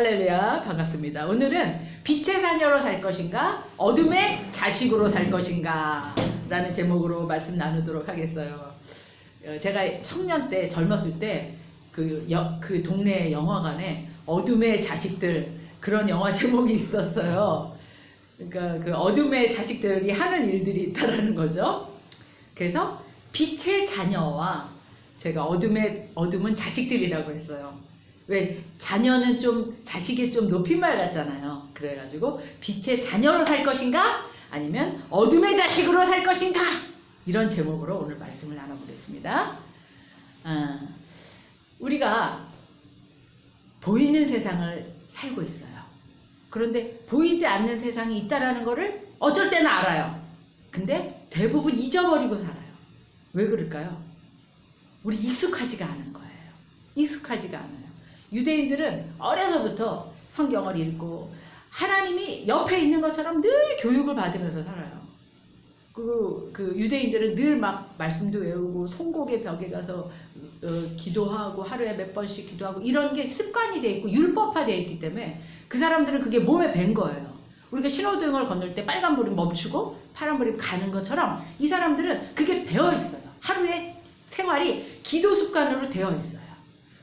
할렐루야, 반갑습니다. 오늘은 빛의 자녀로 살 것인가 어둠의 자식으로 살 것인가 라는 제목으로 말씀 나누도록 하겠어요. 제가 청년 때 젊었을 때 그 동네 영화관에 어둠의 자식들 그런 영화 제목이 있었어요. 그러니까 그 어둠의 자식들이 하는 일들이 있다라는 거죠. 그래서 빛의 자녀와 제가 어둠은 자식들이라고 했어요. 왜 자녀는 좀 자식의 좀 높임말 같잖아요. 그래가지고 빛의 자녀로 살 것인가 아니면 어둠의 자식으로 살 것인가 이런 제목으로 오늘 말씀을 나눠보겠습니다. 우리가 보이는 세상을 살고 있어요. 그런데 보이지 않는 세상이 있다라는 것을 어쩔 때는 알아요. 근데 대부분 잊어버리고 살아요. 왜 그럴까요? 우리 익숙하지가 않은 거예요. 익숙하지가 않아요. 유대인들은 어려서부터 성경을 읽고 하나님이 옆에 있는 것처럼 늘 교육을 받으면서 살아요. 그 유대인들은 늘 막 말씀도 외우고 송곡의 벽에 가서 기도하고 하루에 몇 번씩 기도하고 이런 게 습관이 돼 있고 율법화되어 있기 때문에 그 사람들은 그게 몸에 밴 거예요. 우리가 신호등을 건널 때 빨간불이 멈추고 파란불이 가는 것처럼 이 사람들은 그게 배어 있어요. 하루의 생활이 기도 습관으로 되어 있어요.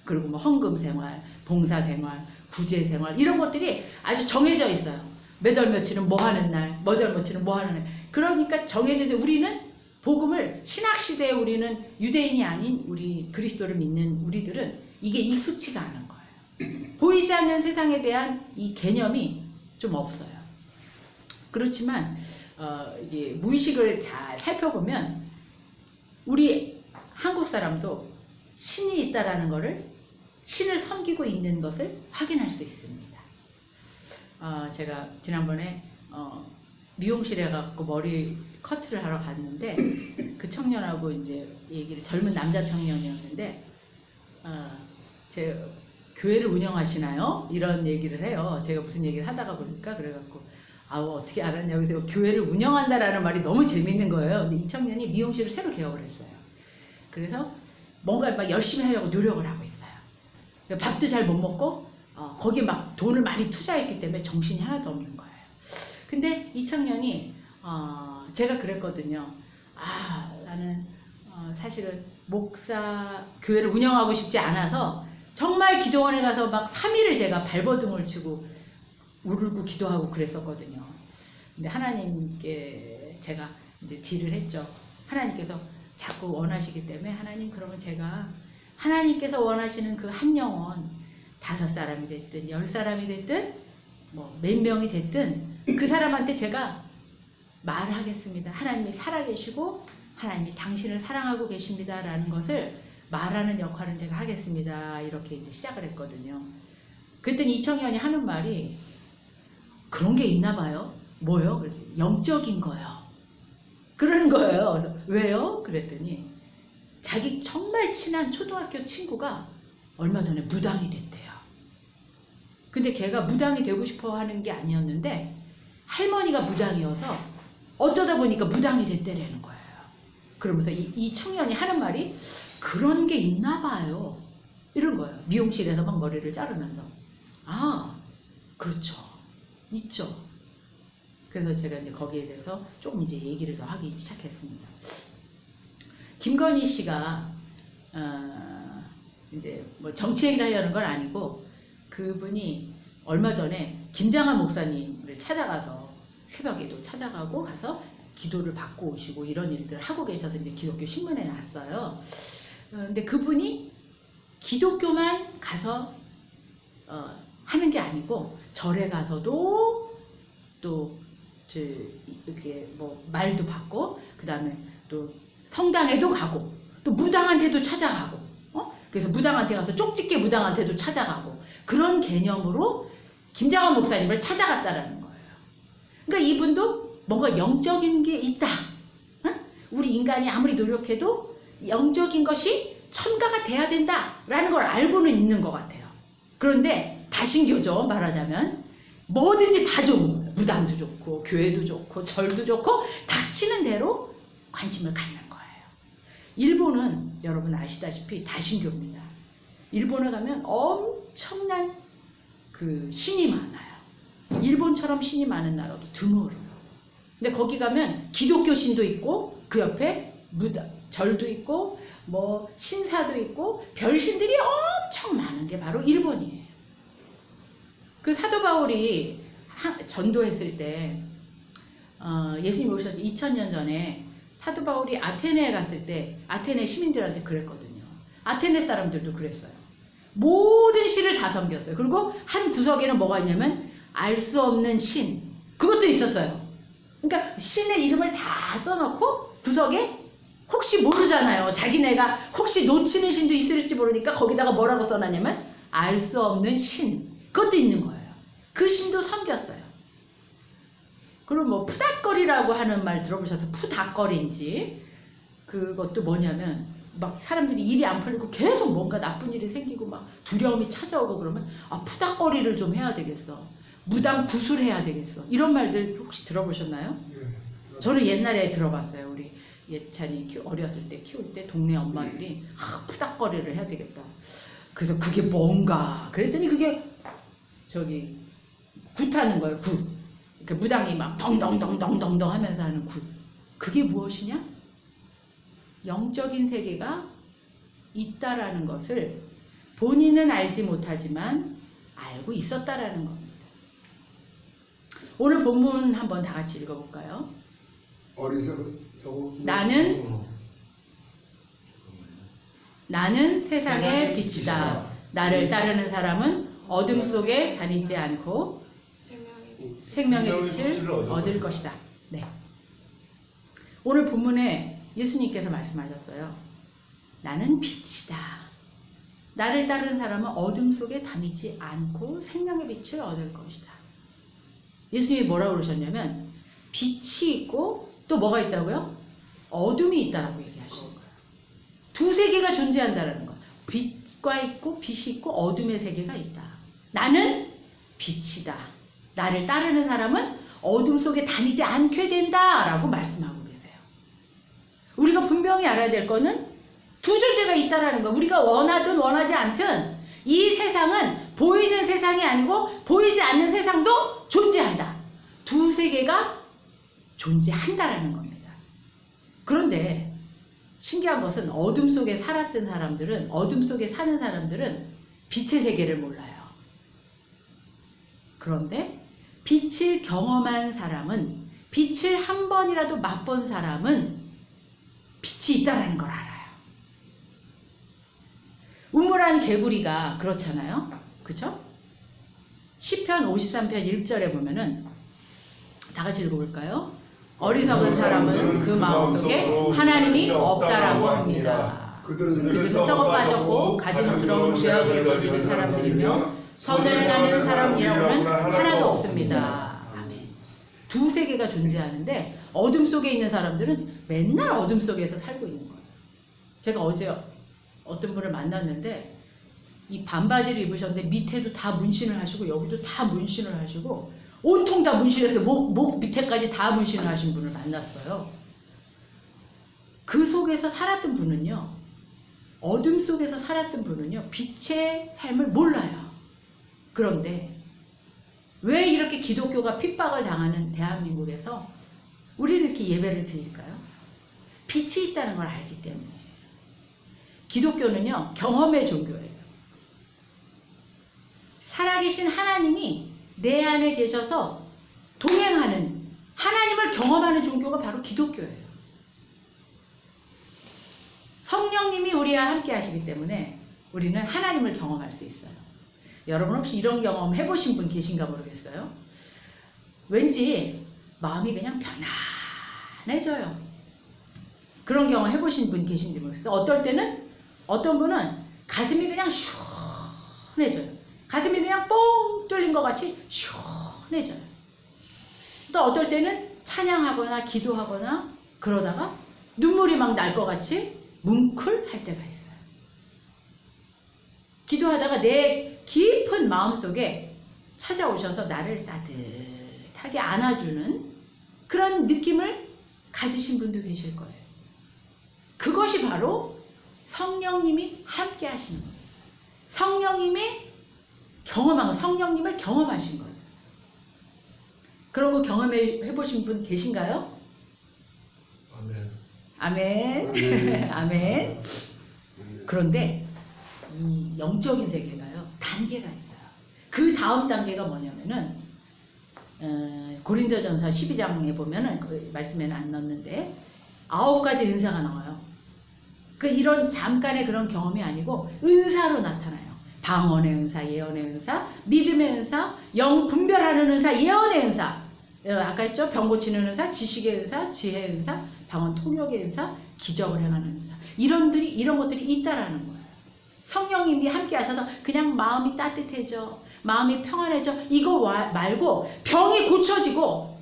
그리고 뭐 헌금 생활, 봉사 생활, 구제 생활 이런 것들이 아주 정해져 있어요. 몇 월 며칠은 뭐 하는 날, 몇 월 며칠은 뭐 하는 날. 그러니까 정해져 있는데 우리는 복음을 신학 시대에 우리는 유대인이 아닌 우리 그리스도를 믿는 우리들은 이게 익숙치가 않은 거예요. 보이지 않는 세상에 대한 이 개념이 좀 없어요. 그렇지만 이게 무의식을 잘 살펴보면 우리 한국 사람도 신이 있다라는 것을 신을 섬기고 있는 것을 확인할 수 있습니다. 제가 지난번에 미용실에 가고 머리 커트를 하러 갔는데 그 청년하고 이제 젊은 남자 청년이었는데 제 교회를 운영하시나요? 이런 얘기를 해요. 제가 무슨 얘기를 하다가 보니까 그래갖고 어떻게 알았냐 여기서 교회를 운영한다라는 말이 너무 재밌는 거예요. 근데 이 청년이 미용실을 새로 개업을 했어요. 그래서 뭔가 막 열심히 하려고 노력을 하고 있어요. 밥도 잘 못 먹고 거기에 막 돈을 많이 투자했기 때문에 정신이 하나도 없는 거예요. 근데 이 청년이 제가 그랬거든요. 나는 사실은 교회를 운영하고 싶지 않아서 정말 기도원에 가서 막 3일을 제가 발버둥을 치고 울고 기도하고 그랬었거든요. 근데 하나님께 제가 이제 딜을 했죠. 하나님께서 자꾸 원하시기 때문에 하나님 그러면 제가 하나님께서 원하시는 그 한 영혼 5사람이 됐든 10사람이 됐든 뭐 몇 명이 됐든 그 사람한테 제가 말하겠습니다. 하나님이 살아계시고 하나님이 당신을 사랑하고 계십니다 라는 것을 말하는 역할을 제가 하겠습니다. 이렇게 이제 시작을 했거든요. 그랬더니 이 청년이 하는 말이 그런 게 있나 봐요. 뭐요? 그랬더니 영적인 거요. 그러는 거예요. 그래서 왜요? 그랬더니 자기 정말 친한 초등학교 친구가 얼마 전에 무당이 됐대요. 근데 걔가 무당이 되고 싶어 하는 게 아니었는데 할머니가 무당이어서 어쩌다 보니까 무당이 됐대라는 거예요. 그러면서 이 청년이 하는 말이 그런 게 있나 봐요. 이런 거예요. 미용실에서 막 머리를 자르면서. 그렇죠. 있죠. 그래서 제가 이제 거기에 대해서 조금 이제 얘기를 더 하기 시작했습니다. 김건희 씨가 이제 뭐 정치 얘기를 하려는 건 아니고 그분이 얼마 전에 김장한 목사님을 찾아가서 새벽에도 찾아가고 가서 기도를 받고 오시고 이런 일들을 하고 계셔서 이제 기독교 신문에 났어요. 근데 그분이 기독교만 가서 하는 게 아니고 절에 가서도 또 이렇게 뭐 말도 받고 그 다음에 또 성당에도 가고 또 무당한테도 찾아가고 그래서 무당한테 가서 쪽집게 무당한테도 찾아가고 그런 개념으로 김장원 목사님을 찾아갔다라는 거예요. 그러니까 이분도 뭔가 영적인 게 있다. 우리 인간이 아무리 노력해도 영적인 것이 첨가가 돼야 된다라는 걸 알고는 있는 것 같아요. 그런데 다신교죠. 말하자면 뭐든지 다 좋은 거예요. 무당도 좋고 교회도 좋고 절도 좋고 닥치는 대로 관심을 갖는 거예요. 일본은 여러분 아시다시피 다신교입니다. 일본에 가면 엄청난 그 신이 많아요. 일본처럼 신이 많은 나라도 드물어요. 근데 거기 가면 기독교 신도 있고 그 옆에 절도 있고 뭐 신사도 있고 별신들이 엄청 많은 게 바로 일본이에요. 그 사도 바울이 전도했을 때 예수님 오셔서 2000년 전에 사도 바울이 아테네에 갔을 때 아테네 시민들한테 그랬거든요. 아테네 사람들도 그랬어요. 모든 신을 다 섬겼어요. 그리고 한 구석에는 뭐가 있냐면 알 수 없는 신, 그것도 있었어요. 그러니까 신의 이름을 다 써놓고 구석에 혹시 모르잖아요. 자기네가 혹시 놓치는 신도 있을지 모르니까 거기다가 뭐라고 써놨냐면 알 수 없는 신, 그것도 있는 거예요. 그 신도 섬겼어요. 그리고 뭐 푸닥거리라고 하는 말 들어보셔서 푸닥거리인지 그것도 뭐냐면 막 사람들이 일이 안 풀리고 계속 뭔가 나쁜 일이 생기고 막 두려움이 찾아오고 그러면 푸닥거리를 좀 해야 되겠어. 무당 구술해야 되겠어. 이런 말들 혹시 들어보셨나요? 저는 옛날에 들어봤어요. 우리 예찬이 어렸을 때 키울 때 동네 엄마들이 푸닥거리를 해야 되겠다. 그래서 그게 뭔가 그랬더니 그게 저기 굿하는 거예요. 굿. 그 무당이 막 덩덩덩덩덩덩 하면서 하는 굿. 그게 무엇이냐? 영적인 세계가 있다라는 것을 본인은 알지 못하지만 알고 있었다라는 겁니다. 오늘 본문 한번 다 같이 읽어볼까요? 나는 세상의 빛이다. 나를 따르는 사람은 어둠 속에 다니지 않고 생명의 빛을 얻을 것이다. 네. 오늘 본문에 예수님께서 말씀하셨어요. 나는 빛이다. 나를 따르는 사람은 어둠 속에 다니지 않고 생명의 빛을 얻을 것이다. 예수님이 뭐라고 그러셨냐면 빛이 있고 또 뭐가 있다고요? 어둠이 있다라고 얘기하시는 거예요. 두 세계가 존재한다라는 거예요. 빛과 있고 빛이 있고 어둠의 세계가 있다. 나는 빛이다. 나를 따르는 사람은 어둠 속에 다니지 않게 된다라고 말씀하고 계세요. 우리가 분명히 알아야 될 거는 두 존재가 있다라는 거. 우리가 원하든 원하지 않든 이 세상은 보이는 세상이 아니고 보이지 않는 세상도 존재한다. 두 세계가 존재한다라는 겁니다. 그런데 신기한 것은 어둠 속에 살았던 사람들은, 어둠 속에 사는 사람들은 빛의 세계를 몰라요. 그런데 빛을 경험한 사람은, 빛을 한 번이라도 맛본 사람은 빛이 있다라는 걸 알아요. 우물한 개구리가 그렇잖아요. 그쵸? 시편 53편 1절에 보면은 다 같이 읽어볼까요? 어리석은 사람은 그 마음속에 하나님이 없다라고 합니다. 그들은 썩어 빠졌고 가증스러운 죄악을 저지른 사람들이며 선을 행하는 사람이라고는 하나도 없습니다. 아멘. 두 세계가 존재하는데 어둠 속에 있는 사람들은 맨날 어둠 속에서 살고 있는 거예요. 제가 어제 어떤 분을 만났는데 이 반바지를 입으셨는데 밑에도 다 문신을 하시고 여기도 다 문신을 하시고 온통 다 문신해서 목 밑에까지 다 문신을 하신 분을 만났어요. 그 속에서 살았던 분은요, 어둠 속에서 살았던 분은요, 빛의 삶을 몰라요. 그런데 왜 이렇게 기독교가 핍박을 당하는 대한민국에서 우리는 이렇게 예배를 드릴까요? 빛이 있다는 걸 알기 때문에. 기독교는요, 경험의 종교예요. 살아계신 하나님이 내 안에 계셔서 동행하는, 하나님을 경험하는 종교가 바로 기독교예요. 성령님이 우리와 함께 하시기 때문에 우리는 하나님을 경험할 수 있어요. 여러분 혹시 이런 경험 해보신 분 계신가 모르겠어요? 왠지 마음이 그냥 편안해져요. 그런 경험 해보신 분 계신지 모르겠어요. 어떨 때는, 어떤 분은 가슴이 그냥 시원해져요. 가슴이 그냥 뻥 뚫린 것 같이 시원해져요. 또 어떨 때는 찬양하거나 기도하거나 그러다가 눈물이 막 날 것 같이 뭉클할 때가 있어요. 기도하다가 내 깊은 마음속에 찾아오셔서 나를 따뜻하게 안아주는 그런 느낌을 가지신 분도 계실 거예요. 그것이 바로 성령님이 함께 하시는 거예요. 성령님이 경험한 거, 성령님을 경험하신 거예요. 그런 거 경험해 보신 분 계신가요? 아멘. 아멘. 아멘. 그런데 이 영적인 세계가요, 단계가 있어요. 그 다음 단계가 뭐냐면은 고린도전서 12장에 보면은 그 말씀에는 안 넣었는데 9가지 은사가 나와요. 그 이런 잠깐의 그런 경험이 아니고 은사로 나타나요. 방언의 은사, 예언의 은사, 믿음의 은사, 영 분별하는 은사, 예언의 은사. 아까 했죠? 병 고치는 은사, 지식의 은사, 지혜의 은사, 방언 통역의 은사, 기적을 행하는 은사. 이런 것들이 있다라는 거예요. 성령님이 함께 하셔서 그냥 마음이 따뜻해져, 마음이 평안해져, 이거 말고 병이 고쳐지고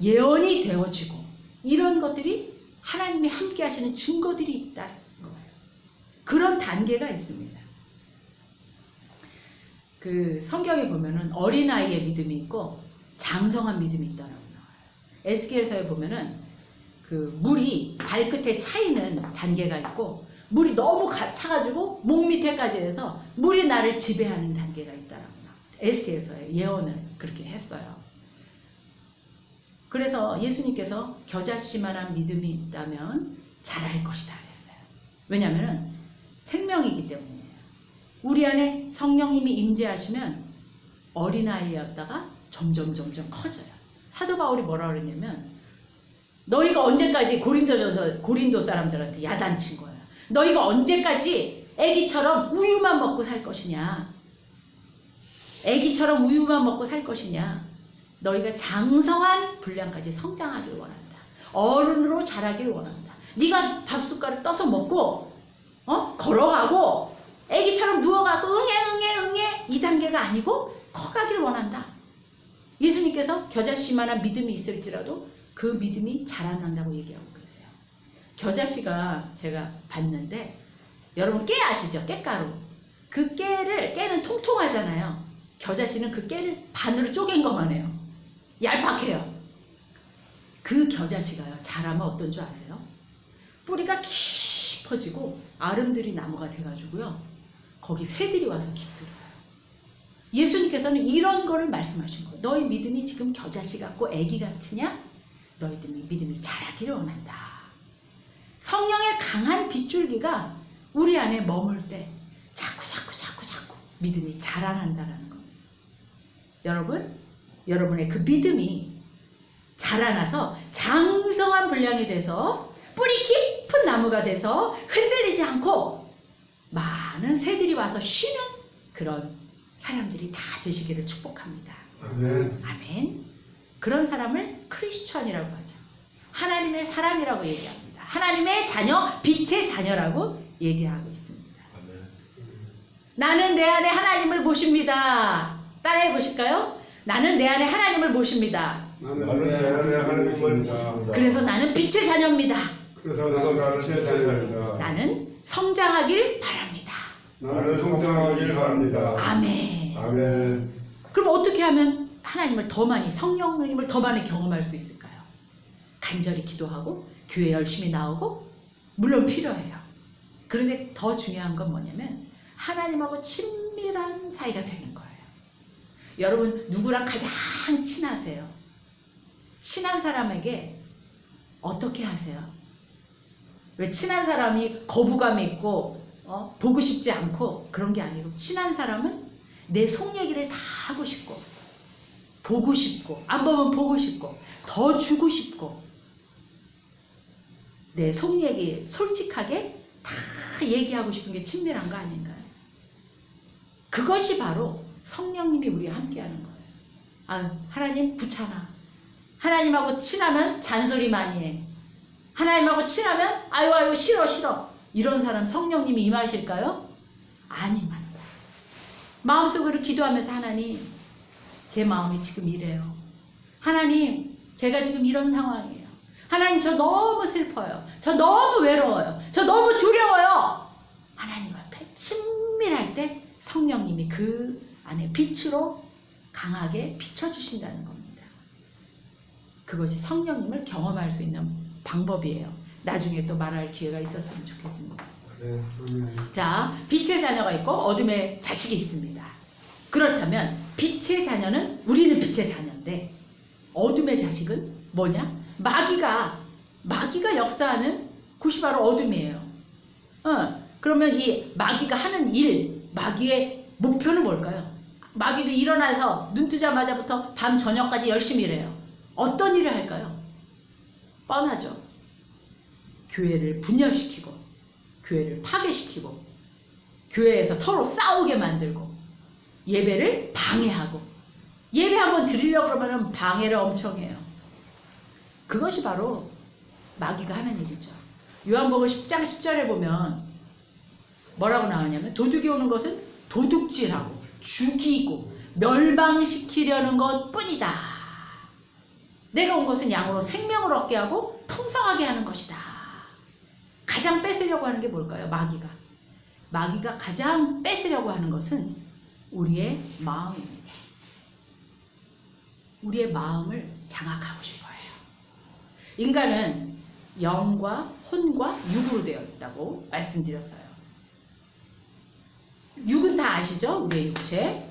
예언이 되어지고 이런 것들이 하나님이 함께 하시는 증거들이 있다는 거예요. 그런 단계가 있습니다. 그 성경에 보면은 어린아이의 믿음이 있고 장성한 믿음이 있다라고 나와요. 에스겔서에 보면은 그 물이 발끝에 차이는 단계가 있고 물이 너무 차가지고 목 밑에까지 해서 물이 나를 지배하는 단계가 있다라고 나와요. 에스겔서에 예언을 그렇게 했어요. 그래서 예수님께서 겨자씨만한 믿음이 있다면 잘할 것이다 그랬어요. 왜냐하면 생명이기 때문이에요. 우리 안에 성령님이 임재하시면 어린아이였다가 점점 커져요. 사도 바울이 뭐라 그랬냐면 너희가 언제까지 고린도 사람들한테 야단친 거야. 너희가 언제까지 애기처럼 우유만 먹고 살 것이냐. 애기처럼 우유만 먹고 살 것이냐. 너희가 장성한 분량까지 성장하길 원한다. 어른으로 자라길 원한다. 네가 밥숟가락 떠서 먹고 걸어가고 애기처럼 누워가고 응애 이 단계가 아니고 커가길 원한다. 예수님께서 겨자씨만한 믿음이 있을지라도 그 믿음이 자라난다고 얘기하고 계세요. 겨자씨가 제가 봤는데 여러분 깨 아시죠? 깻가루. 그 깨는 통통하잖아요. 겨자씨는 그 깨를 반으로 쪼갠 것만 해요. 얄팍해요. 그 겨자씨가요, 자라면 어떤 줄 아세요? 뿌리가 깊어지고 아름드리 나무가 돼가지고요, 거기 새들이 와서 깃들어요. 예수님께서는 이런 거를 말씀하신 거예요. 너희 믿음이 지금 겨자씨 같고 애기 같으냐? 너희들이 믿음이 자라기를 원한다. 성령의 강한 빗줄기가 우리 안에 머물 때 자꾸 믿음이 자라난다라는 겁니다. 여러분의 그 믿음이 자라나서 장성한 분량이 돼서 뿌리 깊은 나무가 돼서 흔들리지 않고 많은 새들이 와서 쉬는 그런 사람들이 다 되시기를 축복합니다. 아멘. 아멘. 그런 사람을 크리스천이라고 하죠. 하나님의 사람이라고 얘기합니다. 하나님의 자녀, 빛의 자녀라고 얘기하고 있습니다. 아멘. 나는 내 안에 하나님을 모십니다. 따라해 보실까요? 나는 내 안에 하나님을 모십니다. 나는 내 안에 하나님입니다. 그래서 나는 빛의 자녀입니다. 그래서 나는 빛의 자녀입니다. 나는 성장하길 바랍니다. 나는 성장하길 바랍니다. 아멘. 아멘. 그럼 어떻게 하면 하나님을 더 많이, 성령님을 더 많이 경험할 수 있을까요? 간절히 기도하고 교회 열심히 나오고 물론 필요해요. 그런데 더 중요한 건 뭐냐면 하나님하고 친밀한 사이가 되는 거예요. 여러분 누구랑 가장 친하세요? 친한 사람에게 어떻게 하세요? 왜 친한 사람이 거부감이 있고 보고 싶지 않고 그런 게 아니고, 친한 사람은 내 속 얘기를 다 하고 싶고 보고 싶고 안 보면 보고 싶고 더 주고 싶고 내 속 얘기 솔직하게 다 얘기하고 싶은 게 친밀한 거 아닌가요? 그것이 바로 성령님이 우리와 함께하는 거예요. 아, 하나님 귀찮아. 하나님하고 친하면 잔소리 많이 해. 하나님하고 친하면 아유 싫어. 이런 사람 성령님이 임하실까요? 아니만. 마음속으로 기도하면서 하나님, 제 마음이 지금 이래요. 하나님, 제가 지금 이런 상황이에요. 하나님, 저 너무 슬퍼요. 저 너무 외로워요. 저 너무 두려워요. 하나님 앞에 친밀할 때 성령님이 그 안에 빛으로 강하게 비춰주신다는 겁니다. 그것이 성령님을 경험할 수 있는 방법이에요. 나중에 또 말할 기회가 있었으면 좋겠습니다. 아멘. 자, 빛의 자녀가 있고 어둠의 자식이 있습니다. 그렇다면 빛의 자녀는 우리는 빛의 자녀인데 어둠의 자식은 뭐냐? 마귀가 역사하는 곳이 바로 어둠이에요. 그러면 이 마귀가 하는 일, 마귀의 목표는 뭘까요? 마귀도 일어나서 눈 뜨자마자부터 밤 저녁까지 열심히 일해요. 어떤 일을 할까요? 뻔하죠. 교회를 분열시키고 교회를 파괴시키고 교회에서 서로 싸우게 만들고 예배를 방해하고 예배 한번 드리려고 그러면 방해를 엄청 해요. 그것이 바로 마귀가 하는 일이죠. 요한복음 10장 10절에 보면 뭐라고 나오냐면 도둑이 오는 것은 도둑질하고 죽이고 멸망시키려는 것뿐이다. 내가 온 것은 양으로 생명을 얻게 하고 풍성하게 하는 것이다. 가장 뺏으려고 하는 게 뭘까요? 마귀가 가장 뺏으려고 하는 것은 우리의 마음입니다. 우리의 마음을 장악하고 싶어요. 인간은 영과 혼과 육으로 되어 있다고 말씀드렸어요. 육은 다 아시죠? 우리의 육체.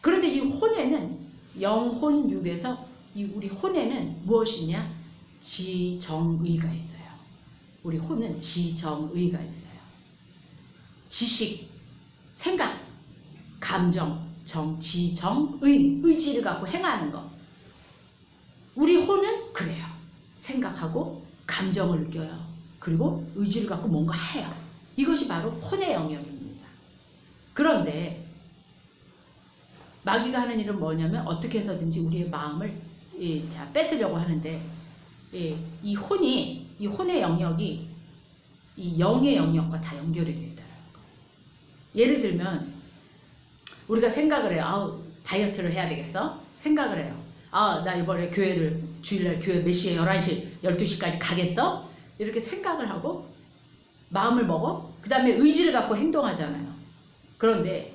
그런데 이 혼에는 영혼 육에서 이 우리 혼에는 무엇이냐? 지정의가 있어요. 우리 혼은 지정의가 있어요. 지식, 생각, 감정, 의지를 갖고 행하는 것. 우리 혼은 그래요. 생각하고 감정을 느껴요. 그리고 의지를 갖고 뭔가 해요. 이것이 바로 혼의 영역입니다. 그런데 마귀가 하는 일은 뭐냐면 어떻게 해서든지 우리의 마음을 뺏으려고 하는데 이 혼의 영역이 이 영의 영역과 다 연결이 되어 있다는 거예요. 예를 들면 우리가 생각을 해요. 다이어트를 해야 되겠어? 생각을 해요. 나 이번에 주일날 교회 몇 시에 11시, 12시까지 가겠어? 이렇게 생각을 하고 마음을 먹어. 그 다음에 의지를 갖고 행동하잖아요. 그런데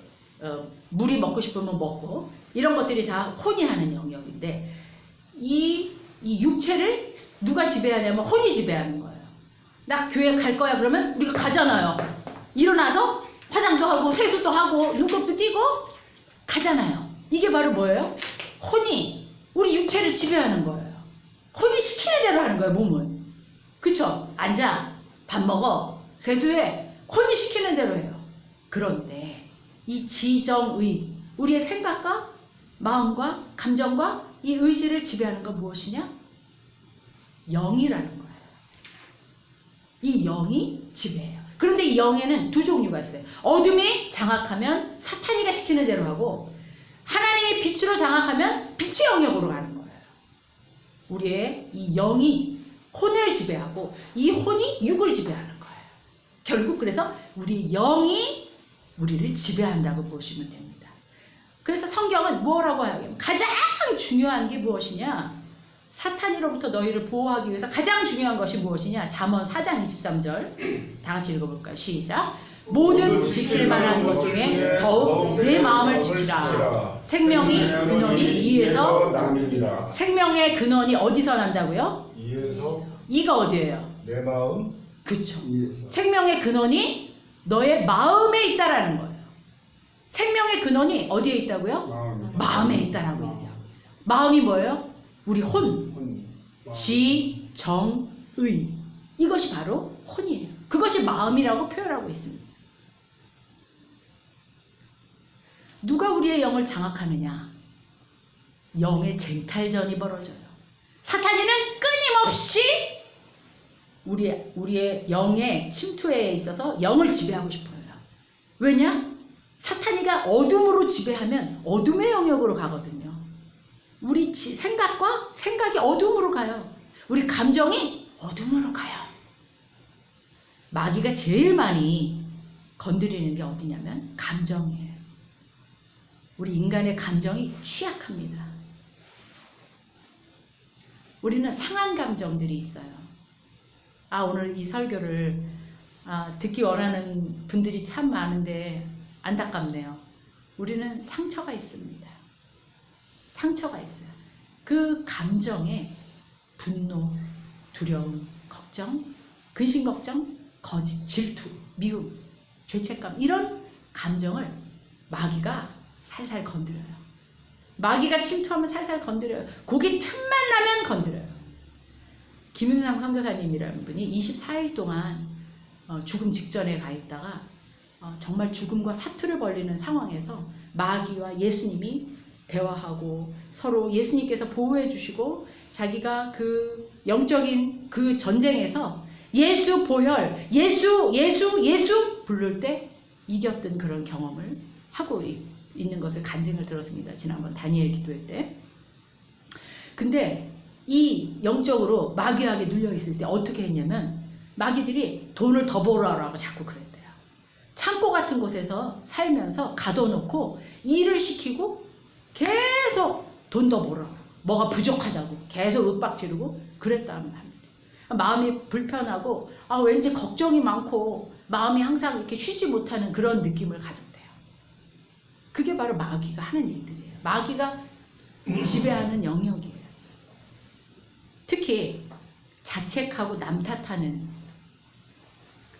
물이 먹고 싶으면 먹고 이런 것들이 다 혼이 하는 영역인데 이 육체를 누가 지배하냐면 혼이 지배하는 거예요. 나 교회 갈 거야 그러면 우리가 가잖아요. 일어나서 화장도 하고 세수도 하고 눈곱도 띄고 가잖아요. 이게 바로 뭐예요? 혼이 우리 육체를 지배하는 거예요. 혼이 시키는 대로 하는 거예요. 몸은. 그쵸? 앉아, 밥 먹어, 세수해. 혼이 시키는 대로 해요. 그런데 이 지정의, 우리의 생각과 마음과 감정과 이 의지를 지배하는 건 무엇이냐? 영이라는 거예요. 이 영이 지배해요. 그런데 이 영에는 두 종류가 있어요. 어둠이 장악하면 사탄이가 시키는 대로 하고 하나님이 빛으로 장악하면 빛의 영역으로 가는 거예요. 우리의 이 영이 혼을 지배하고 이 혼이 육을 지배하는 거예요. 결국 그래서 우리 영이 우리를 지배한다고 보시면 됩니다. 그래서 성경은 뭐라고 하냐면 가장 중요한 게 무엇이냐? 사탄이로부터 너희를 보호하기 위해서 가장 중요한 것이 무엇이냐? 잠언 4장 23절 다 같이 읽어볼까요? 시작. 모든 지킬 만한 것 중에 더욱 내 마음을 지키라. 생명의 근원이 이에서 남이니라. 생명의 근원이 어디서 난다고요? 이가 어디예요? 내 마음. 그쵸. 생명의 근원이 너의 마음에 있다라는 거예요. 생명의 근원이 어디에 있다고요? 마음에 있다라고 얘기하고 있어요. 마음이 뭐예요? 우리 혼, 지, 정, 의. 이것이 바로 혼이에요. 그것이 마음이라고 표현하고 있습니다. 누가 우리의 영을 장악하느냐? 영의 쟁탈전이 벌어져요. 사탄이는 끊임없이 우리의 영의 침투에 있어서 영을 지배하고 싶어요. 왜냐? 사탄이가 어둠으로 지배하면 어둠의 영역으로 가거든요. 우리 생각이 어둠으로 가요. 우리 감정이 어둠으로 가요. 마귀가 제일 많이 건드리는 게 어디냐면 감정이에요. 우리 인간의 감정이 취약합니다. 우리는 상한 감정들이 있어요. 오늘 이 설교를 듣기 원하는 분들이 참 많은데 안타깝네요. 우리는 상처가 있습니다. 상처가 있어요. 그 감정에 분노, 두려움, 걱정, 근심걱정, 거짓, 질투, 미움, 죄책감 이런 감정을 마귀가 살살 건드려요. 마귀가 침투하면 살살 건드려요. 거기 틈만 나면 건드려요. 김윤상 선교사님이라는 분이 24일 동안 죽음 직전에 가 있다가 정말 죽음과 사투를 벌이는 상황에서 마귀와 예수님이 대화하고 서로 예수님께서 보호해 주시고 자기가 그 영적인 그 전쟁에서 예수 보혈, 예수 부를 때 이겼던 그런 경험을 하고 있는 것을 간증을 들었습니다. 지난번 다니엘 기도회 때. 근데 이 영적으로 마귀에게 눌려 있을 때 어떻게 했냐면 마귀들이 돈을 더 벌어라고 자꾸 그랬대요. 창고 같은 곳에서 살면서 가둬놓고 일을 시키고 계속 돈 더 벌어. 뭐가 부족하다고 계속 윽박 지르고 그랬다는 합니다. 마음이 불편하고 왠지 걱정이 많고 마음이 항상 이렇게 쉬지 못하는 그런 느낌을 가졌대요. 그게 바로 마귀가 하는 일들이에요. 마귀가 지배하는 영역이에요. 특히 자책하고 남 탓하는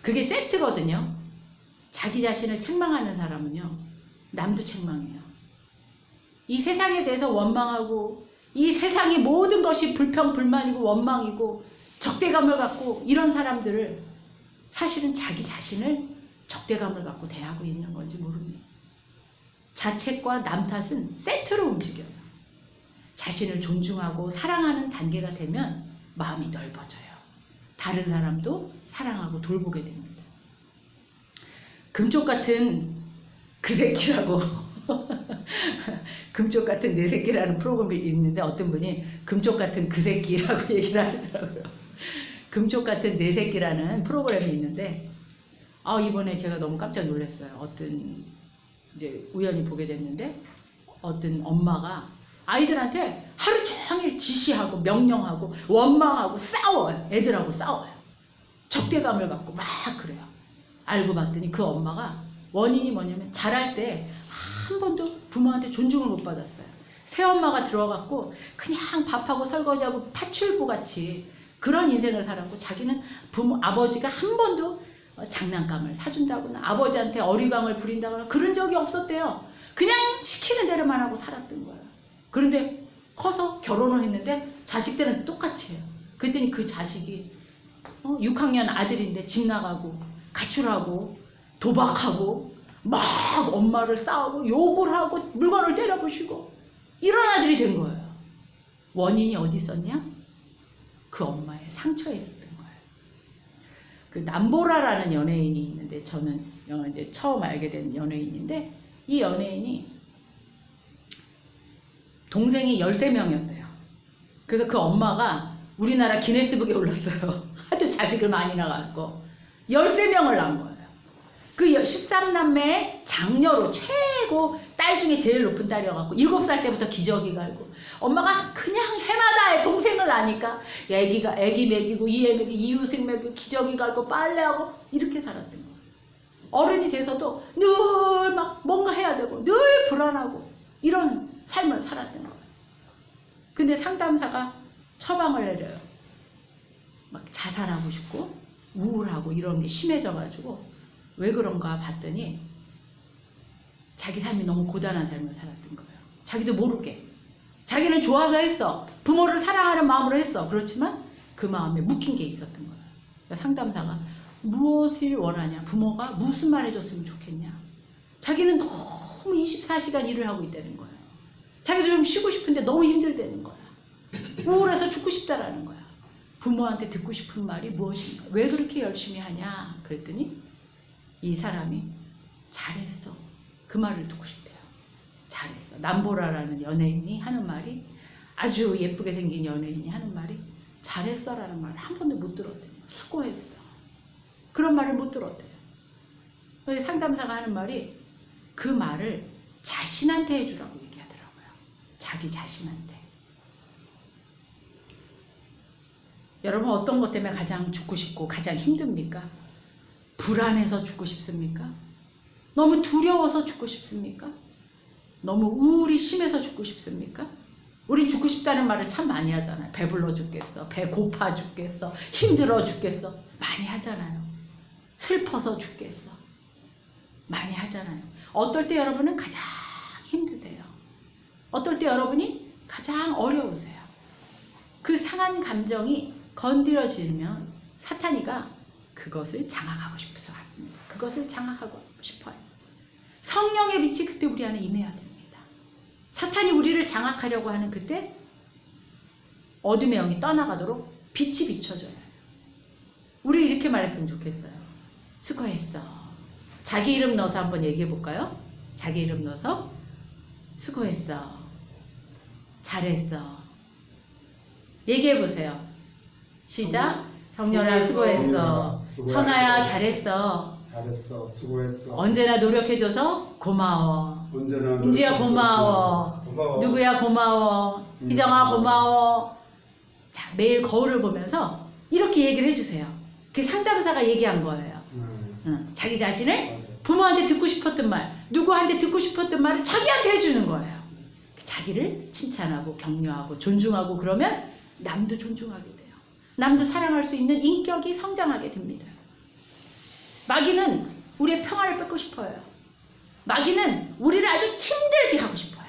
그게 세트거든요. 자기 자신을 책망하는 사람은요, 남도 책망해요. 이 세상에 대해서 원망하고 이 세상의 모든 것이 불평, 불만이고 원망이고 적대감을 갖고 이런 사람들을 사실은 자기 자신을 적대감을 갖고 대하고 있는 건지 모릅니다. 자책과 남 탓은 세트로 움직여요. 자신을 존중하고 사랑하는 단계가 되면 마음이 넓어져요. 다른 사람도 사랑하고 돌보게 됩니다. 금쪽 같은 그 새끼라고 금쪽 같은 내 새끼라는 프로그램이 있는데 어떤 분이 금쪽 같은 그 새끼라고 얘기를 하시더라고요. 금쪽 같은 내 새끼라는 프로그램이 있는데 이번에 제가 너무 깜짝 놀랐어요. 어떤 이제 우연히 보게 됐는데 어떤 엄마가 아이들한테 하루 종일 지시하고 명령하고 원망하고 싸워요. 애들하고 싸워요. 적대감을 갖고 막 그래요. 알고 봤더니 그 엄마가 원인이 뭐냐면 자랄 때 한 번도 부모한테 존중을 못 받았어요. 새엄마가 들어갔고 그냥 밥하고 설거지하고 파출부같이 그런 인생을 살았고 자기는 아버지가 한 번도 장난감을 사준다거나 아버지한테 어리광을 부린다거나 그런 적이 없었대요. 그냥 시키는 대로만 하고 살았던 거예요. 그런데 커서 결혼을 했는데 자식들은 똑같이 해요. 그랬더니 그 자식이 6학년 아들인데 집 나가고 가출하고 도박하고 막 엄마를 싸우고 욕을 하고 물건을 때려부시고 이런 아들이 된 거예요. 원인이 어디 있었냐? 그 엄마의 상처에 있었던 거예요. 그 남보라라는 연예인이 있는데 저는 이제 처음 알게 된 연예인인데 이 연예인이 동생이 13명이었대요. 그래서 그 엄마가 우리나라 기네스북에 올랐어요. 하도 자식을 많이 낳았고 13명을 낳은 거예요. 그 13남매의 장녀로 최고 딸 중에 제일 높은 딸이어갖고 7살 때부터 기저귀 갈고 엄마가 그냥 해마다 동생을 낳으니까 애기 먹이고 이 애 먹이고 이웃생 먹이고 기저귀 갈고 빨래하고 이렇게 살았던 거예요. 어른이 돼서도 늘 막 뭔가 해야 되고 늘 불안하고 이런 삶을 살았던 거예요. 근데 상담사가 처방을 내려요. 막 자살하고 싶고 우울하고 이런 게 심해져가지고 왜 그런가 봤더니 자기 삶이 너무 고단한 삶을 살았던 거예요. 자기도 모르게. 자기는 좋아서 했어. 부모를 사랑하는 마음으로 했어. 그렇지만 그 마음에 묵힌 게 있었던 거예요. 그러니까 상담사가 무엇을 원하냐? 부모가 무슨 말 해줬으면 좋겠냐? 자기는 너무 24시간 일을 하고 있다는 거예요. 자기도 좀 쉬고 싶은데 너무 힘들다는 거야. 우울해서 죽고 싶다라는 거야. 부모한테 듣고 싶은 말이 무엇인가? 왜 그렇게 열심히 하냐? 그랬더니 이 사람이 잘했어. 그 말을 듣고 싶대요. 잘했어. 남보라라는 연예인이 하는 말이 아주 예쁘게 생긴 연예인이 하는 말이 잘했어라는 말을 한 번도 못 들었대요. 수고했어. 그런 말을 못 들었대요. 상담사가 하는 말이 그 말을 자신한테 해주라고 얘기하더라고요. 자기 자신한테. 여러분 어떤 것 때문에 가장 죽고 싶고 가장 힘듭니까? 불안해서 죽고 싶습니까? 너무 두려워서 죽고 싶습니까? 너무 우울이 심해서 죽고 싶습니까? 우린 죽고 싶다는 말을 참 많이 하잖아요. 배불러 죽겠어. 배 고파 죽겠어. 힘들어 죽겠어. 많이 하잖아요. 슬퍼서 죽겠어. 많이 하잖아요. 어떨 때 여러분은 가장 힘드세요. 어떨 때 여러분이 가장 어려우세요. 그 상한 감정이 건드려지면 사탄이가 그것을 장악하고 싶어서 합니다. 그것을 장악하고 싶어요. 성령의 빛이 그때 우리 안에 임해야 됩니다. 사탄이 우리를 장악하려고 하는 그때 어둠의 영이 떠나가도록 빛이 비춰져요. 우리 이렇게 말했으면 좋겠어요. 수고했어. 자기 이름 넣어서 한번 얘기해 볼까요? 자기 이름 넣어서 수고했어. 잘했어. 얘기해 보세요. 시작. 성렬아 수고했어. 천하야 잘했어. 잘했어. 수고했어. 언제나 노력해줘서 고마워. 언제나 은지야 고마워. 고마워. 누구야 고마워. 희정아 고마워. 자, 매일 거울을 보면서 이렇게 얘기를 해주세요. 그 상담사가 얘기한 거예요. 자기 자신을 부모한테 듣고 싶었던 말, 누구한테 듣고 싶었던 말을 자기한테 해주는 거예요. 자기를 칭찬하고 격려하고 존중하고 그러면 남도 존중하게 돼요. 남도 사랑할 수 있는 인격이 성장하게 됩니다. 마귀는 우리의 평화를 뺏고 싶어요. 마귀는 우리를 아주 힘들게 하고 싶어요.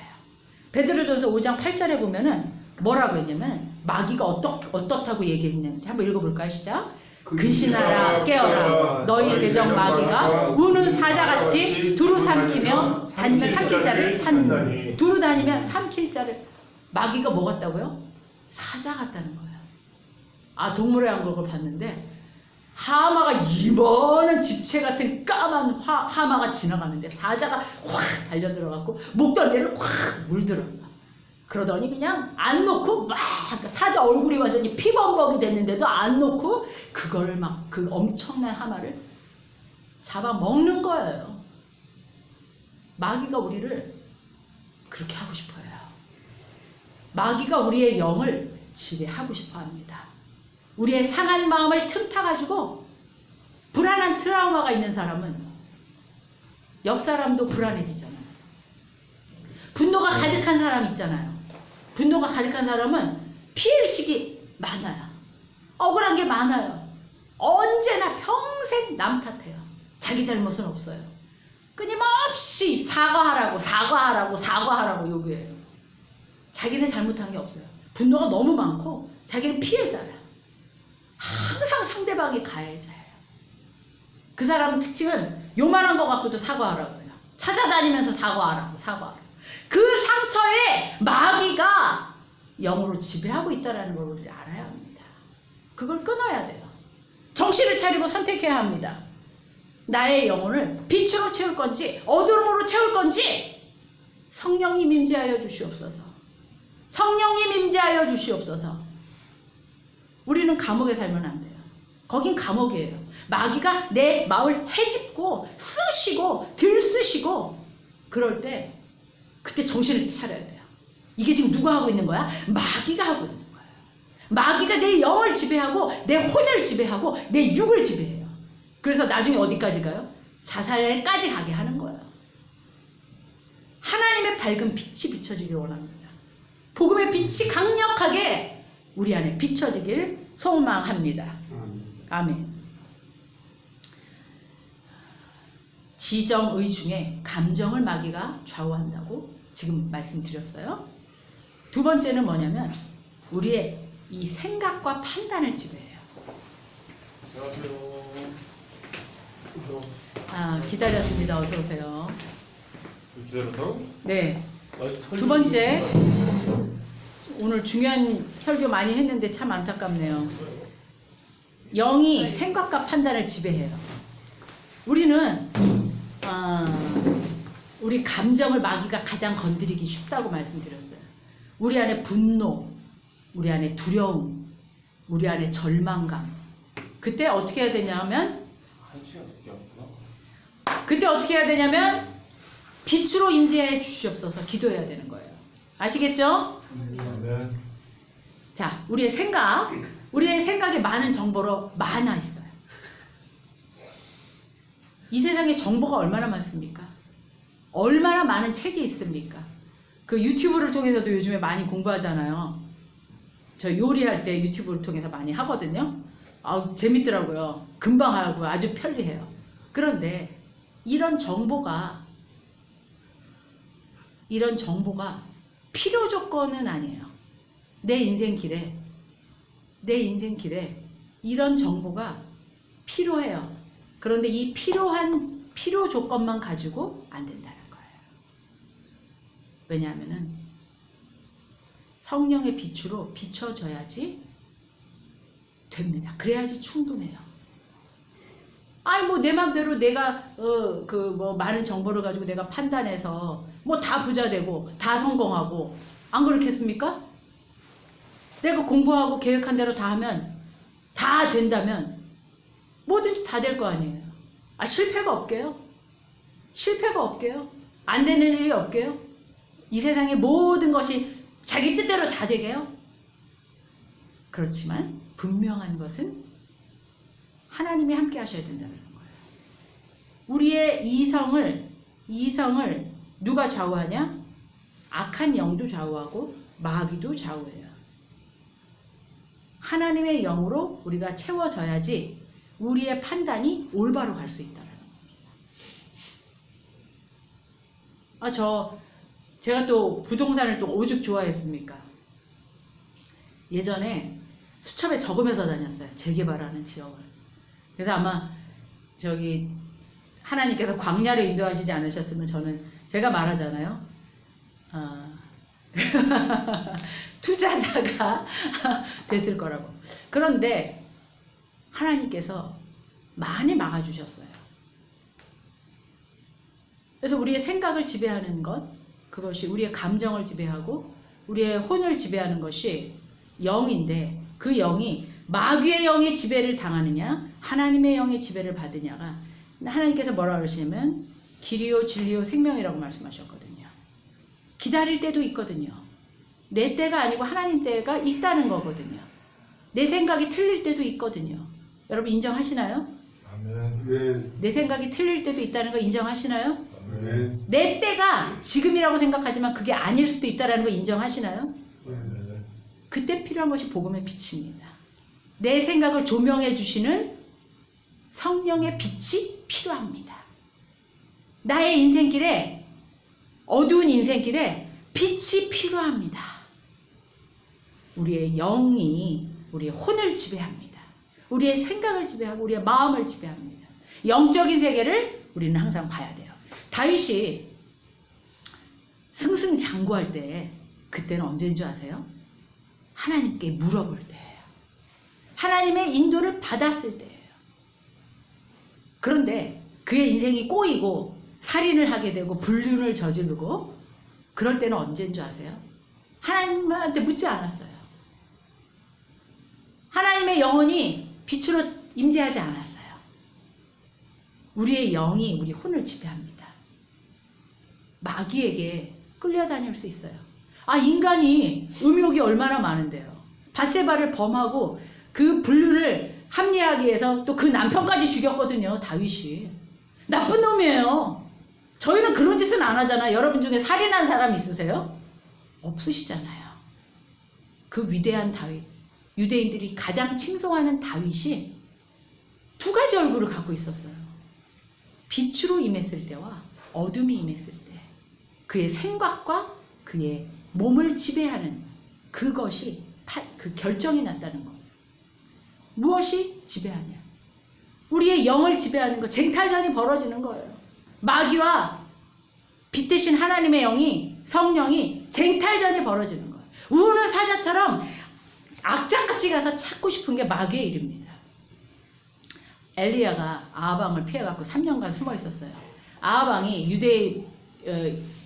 베드로전서 5장 8절에 보면은 뭐라고 했냐면 마귀가 어떻다고 얘기했냐면 한번 읽어볼까요? 시작. 근신하라 깨어라 너희 계정 마귀가 우는 사자같이 두루 삼키며 다니면 삼킬 자를 찾는 두루 다니면 삼킬 자를 마귀가 뭐 같다고요? 사자 같다는 거예요. 아 동물의 왕국을 봤는데 하마가 이만한 집채 같은 까만 하마가 지나가는데 사자가 확 달려들어갖고 목덜미를 확 물들어요. 그러더니 그냥 안 놓고 막 그러니까 사자 얼굴이 완전히 피범벅이 됐는데도 안 놓고 그걸 막 그 엄청난 하마를 잡아먹는 거예요. 마귀가 우리를 그렇게 하고 싶어요. 마귀가 우리의 영을 지배하고 싶어 합니다. 우리의 상한 마음을 틈타가지고 불안한 트라우마가 있는 사람은 옆 사람도 불안해지잖아요. 분노가 가득한 사람 있잖아요. 분노가 가득한 사람은 피해의식이 많아요. 억울한 게 많아요. 언제나 평생 남 탓해요. 자기 잘못은 없어요. 끊임없이 사과하라고 요구해요. 자기는 잘못한 게 없어요. 분노가 너무 많고 자기는 피해자예요. 항상 상대방이 가해자예요. 그 사람 특징은 요만한 거 갖고도 사과하라고 해요. 찾아다니면서 사과하라고. 그 상처에 마귀가 영으로 지배하고 있다는 걸 우리 알아야 합니다. 그걸 끊어야 돼요. 정신을 차리고 선택해야 합니다. 나의 영혼을 빛으로 채울 건지 어둠으로 채울 건지 성령님 임재하여 주시옵소서. 성령님 임재하여 주시옵소서. 우리는 감옥에 살면 안 돼요. 거긴 감옥이에요. 마귀가 내 마음을 헤집고 쑤시고 들쑤시고 그럴 때 그때 정신을 차려야 돼요. 이게 지금 누가 하고 있는 거야? 마귀가 하고 있는 거예요. 마귀가 내 영을 지배하고 내 혼을 지배하고 내 육을 지배해요. 그래서 나중에 어디까지 가요? 자살까지 가게 하는 거예요. 하나님의 밝은 빛이 비춰지길 원합니다. 복음의 빛이 강력하게 우리 안에 비춰지길 소망합니다. 아멘. 지정의 중에 감정을 마귀가 좌우한다고 지금 말씀드렸어요. 두 번째는 뭐냐면 우리의 이 생각과 판단을 지배해요. 아, 기다렸습니다. 어서 오세요. 기다려서? 네. 두 번째, 오늘 중요한 설교 많이 했는데 참 안타깝네요. 영이 생각과 판단을 지배해요. 우리는 우리 감정을 마귀가 가장 건드리기 쉽다고 말씀드렸어요. 우리 안에 분노, 우리 안에 두려움, 우리 안에 절망감. 그때 어떻게 해야 되냐면 빛으로 임재해 주시옵소서 기도해야 되는 거예요. 아시겠죠? 네. 자, 우리의 생각에 많은 정보로 많아 있어요. 이 세상에 정보가 얼마나 많습니까? 얼마나 많은 책이 있습니까? 그 유튜브를 통해서도 요즘에 많이 공부하잖아요. 저 요리할 때 유튜브를 통해서 많이 하거든요. 재밌더라고요. 금방 하고 아주 편리해요. 그런데 이런 정보가 이런 정보가 필요 조건은 아니에요. 내 인생길에 이런 정보가 필요해요. 그런데 이 필요한 필요 조건만 가지고 안 된다는 거예요. 왜냐하면은 성령의 빛으로 비춰져야지 됩니다. 그래야지 충분해요. 아니 뭐 내 맘대로 내가 많은 정보를 가지고 내가 판단해서 뭐 다 부자 되고 다 성공하고 안 그렇겠습니까? 내가 공부하고 계획한 대로 다 하면 다 된다면 뭐든지 다 될 거 아니에요. 아 실패가 없게요? 실패가 없게요? 안 되는 일이 없게요? 이 세상의 모든 것이 자기 뜻대로 다 되게요? 그렇지만 분명한 것은 하나님이 함께 하셔야 된다는 거예요. 우리의 이성을 누가 좌우하냐? 악한 영도 좌우하고 마귀도 좌우해요. 하나님의 영으로 우리가 채워져야지 우리의 판단이 올바로 갈 수 있다는 거예요. 제가 또 부동산을 또 오죽 좋아했습니까? 예전에 수첩에 적으면서 다녔어요. 재개발하는 지역을. 그래서 아마 하나님께서 광야로 인도하시지 않으셨으면 저는 제가 말하잖아요. 투자자가 됐을 거라고. 그런데 하나님께서 많이 막아주셨어요. 그래서 우리의 생각을 지배하는 것, 그것이 우리의 감정을 지배하고 우리의 혼을 지배하는 것이 영인데 그 영이 마귀의 영의 지배를 당하느냐 하나님의 영의 지배를 받으냐가 하나님께서 뭐라 그러시냐면 길이요 진리요 생명이라고 말씀하셨거든요. 기다릴 때도 있거든요. 내 때가 아니고 하나님 때가 있다는 거거든요. 내 생각이 틀릴 때도 있거든요. 여러분 인정하시나요? 아멘. 네. 내 생각이 틀릴 때도 있다는 거 인정하시나요? 네. 내 때가 지금이라고 생각하지만 그게 아닐 수도 있다는 거 인정하시나요? 네. 그때 필요한 것이 복음의 빛입니다. 내 생각을 조명해 주시는 성령의 빛이 필요합니다. 나의 인생길에 어두운 인생길에 빛이 필요합니다. 우리의 영이 우리의 혼을 지배합니다. 우리의 생각을 지배하고 우리의 마음을 지배합니다. 영적인 세계를 우리는 항상 봐야 돼요. 다윗이 승승장구할 때 그때는 언제인 줄 아세요? 하나님께 물어볼 때예요. 하나님의 인도를 받았을 때예요. 그런데 그의 인생이 꼬이고 살인을 하게 되고 불륜을 저지르고 그럴 때는 언제인 줄 아세요? 하나님한테 묻지 않았어요. 하나님의 영혼이 빛으로 임재하지 않았어요. 우리의 영이 우리 혼을 지배합니다. 마귀에게 끌려다닐 수 있어요. 인간이 음욕이 얼마나 많은데요. 밧세바를 범하고 그 불륜을 합리하기 위해서 또 그 남편까지 죽였거든요. 다윗이. 나쁜 놈이에요. 저희는 그런 짓은 안 하잖아요. 여러분 중에 살인한 사람 있으세요? 없으시잖아요. 그 위대한 다윗, 유대인들이 가장 칭송하는 다윗이 두 가지 얼굴을 갖고 있었어요. 빛으로 임했을 때와 어둠이 임했을 때 그의 생각과 그의 몸을 지배하는 그것이 그 결정이 났다는 거. 무엇이 지배하냐? 우리의 영을 지배하는 거, 쟁탈전이 벌어지는 거예요. 마귀와 빛 대신 하나님의 영이, 성령이 쟁탈전이 벌어지는 거예요. 우는 사자처럼 악착같이 가서 찾고 싶은 게 마귀의 일입니다. 엘리야가 아하방을 피해갖고 3년간 숨어 있었어요. 아하방이 유대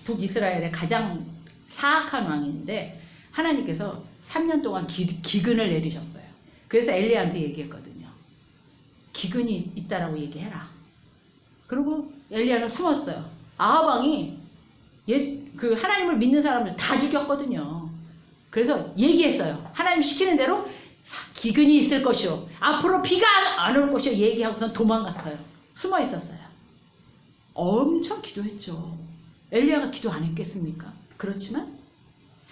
북이스라엘의 가장 사악한 왕인데 하나님께서 3년 동안 기근을 내리셨어요. 그래서 엘리야한테 얘기했거든요. 기근이 있다라고 얘기해라. 그리고 엘리야는 숨었어요. 아하방이 그 하나님을 믿는 사람들 다 죽였거든요. 그래서 얘기했어요. 하나님 시키는 대로 기근이 있을 것이요. 앞으로 비가 안 올 것이요. 얘기하고선 도망갔어요. 숨어 있었어요. 엄청 기도했죠. 엘리야가 기도 안 했겠습니까? 그렇지만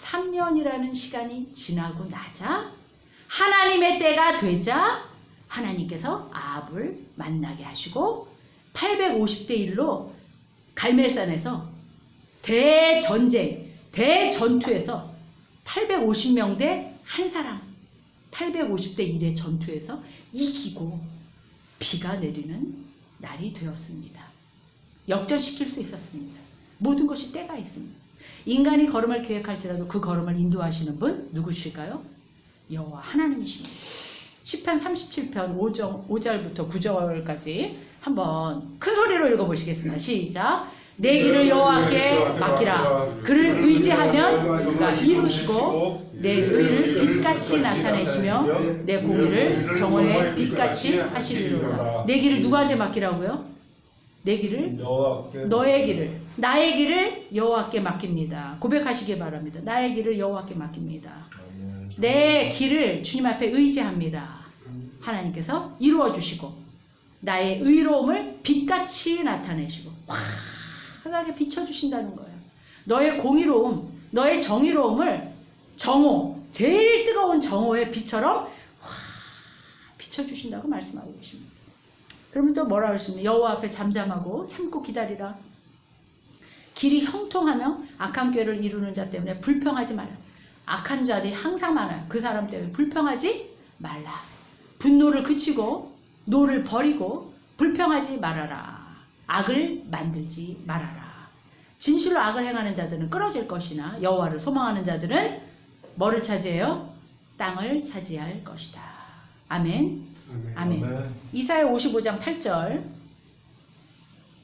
3년이라는 시간이 지나고 나자 하나님의 때가 되자 하나님께서 아합을 만나게 하시고 850대 1로 갈멜산에서 대전쟁, 대전투에서 850명 대 한 사람, 850대 1의 전투에서 이기고 비가 내리는 날이 되었습니다. 역전시킬 수 있었습니다. 모든 것이 때가 있습니다. 인간이 걸음을 계획할지라도 그 걸음을 인도하시는 분 누구실까요? 여호와 하나님이십니다. 시편 37편 5절부터 9절까지 한번 큰 소리로 읽어보시겠습니다. 시작. 내 길을 여호와께 맡기라. 그를 의지하면 그가 이루시고 내 의를 빛같이 나타내시며 내 공의를 정오의 빛같이 하시리로다. 내 길을 누구한테 맡기라고요? 내 길을 너의 길을, 나의 길을 여호와께 맡깁니다. 고백하시기 바랍니다. 나의 길을 여호와께 맡깁니다. 내 길을 주님 앞에 의지합니다. 하나님께서 이루어 주시고 나의 의로움을 빛같이 나타내시고 환하게 비춰주신다는 거예요. 너의 공의로움, 너의 정의로움을 정오, 제일 뜨거운 정오의 빛처럼 비춰주신다고 말씀하고 계십니다. 그러면 또 뭐라 그러십니까? 여호와 앞에 잠잠하고 참고 기다리라. 길이 형통하며 악한 꾀를 이루는 자 때문에 불평하지 말라. 악한 자들이 항상 많아요. 그 사람 때문에 불평하지 말라. 분노를 그치고 노를 버리고 불평하지 말아라. 악을 만들지 말아라. 진실로 악을 행하는 자들은 끊어질 것이나 여호와를 소망하는 자들은 뭐를 차지해요? 땅을 차지할 것이다. 아멘. 아멘. 이사야 55장 8절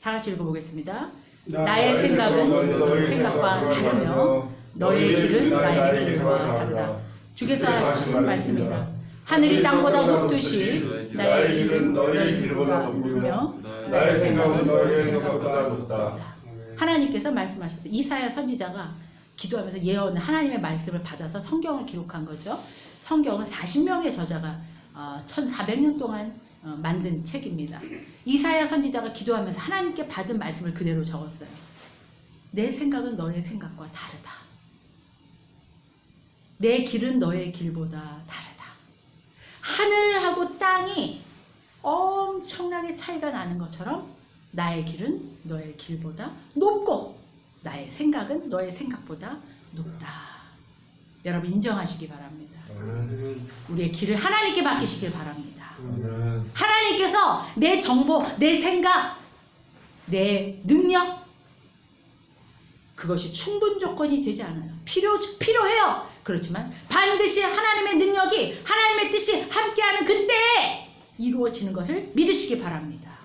다 같이 읽어보겠습니다. 나의 생각은 너의 생각과 다르며 너의 길은 나의 길과 다르다. 주께서 하신 말씀이다. 하늘이 땅보다 높듯이 나의 길은 너의 길보다 높으며 나의 생각은 너의 생각보다 높다. 하나님께서 말씀하셨어요. 이사야 선지자가 기도하면서 예언 하나님의 말씀을 받아서 성경을 기록한 거죠. 성경은 40명의 저자가 1400년 동안 만든 책입니다. 이사야 선지자가 기도하면서 하나님께 받은 말씀을 그대로 적었어요. 내 생각은 너의 생각과 다르다. 내 길은 너의 길보다 다르다. 하늘하고 땅이 엄청나게 차이가 나는 것처럼 나의 길은 너의 길보다 높고 나의 생각은 너의 생각보다 높다. 여러분 인정하시기 바랍니다. 우리의 길을 하나님께 맡기시길 바랍니다. 하나님께서 내 정보, 내 생각, 내 능력 그것이 충분 조건이 되지 않아요. 필요해요. 그렇지만 반드시 하나님의 능력이 하나님의 뜻이 함께하는 그때에 이루어지는 것을 믿으시기 바랍니다.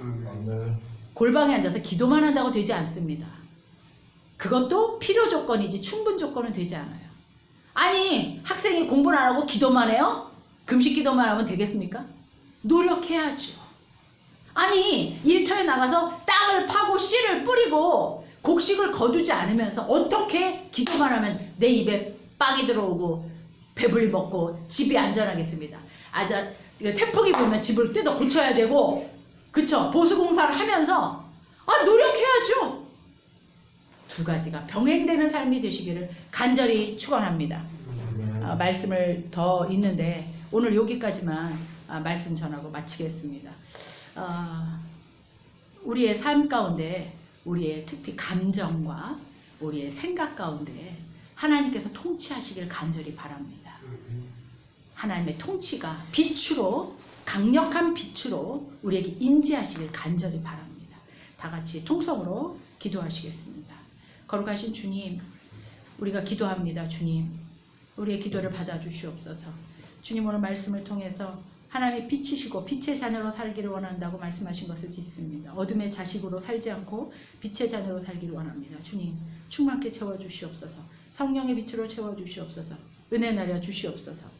골방에 앉아서 기도만 한다고 되지 않습니다. 그것도 필요 조건이지 충분 조건은 되지 않아요. 아니 학생이 공부를 안 하고 기도만 해요? 금식 기도만 하면 되겠습니까? 노력해야죠. 아니 일터에 나가서 땅을 파고 씨를 뿌리고 곡식을 거두지 않으면서 어떻게 기도만 하면 내 입에 빵이 들어오고 배불리 먹고 집이 안전하겠습니다. 태풍이 불면 집을 뜯어 고쳐야 되고 그쵸? 보수공사를 하면서 노력해야죠. 두 가지가 병행되는 삶이 되시기를 간절히 축원합니다. 말씀을 더 있는데 오늘 여기까지만 말씀 전하고 마치겠습니다. 우리의 삶 가운데 우리의 특히 감정과 우리의 생각 가운데 하나님께서 통치하시길 간절히 바랍니다. 하나님의 통치가 빛으로 강력한 빛으로 우리에게 임재하시길 간절히 바랍니다. 다 같이 통성으로 기도하시겠습니다. 거룩하신 주님, 우리가 기도합니다. 주님, 우리의 기도를 받아주시옵소서. 주님 오늘 말씀을 통해서 하나님의 빛이시고 빛의 자녀로 살기를 원한다고 말씀하신 것을 믿습니다. 어둠의 자식으로 살지 않고 빛의 자녀로 살기를 원합니다. 주님, 충만케 채워주시옵소서. 성령의 빛으로 채워주시옵소서. 은혜 내려 주시옵소서.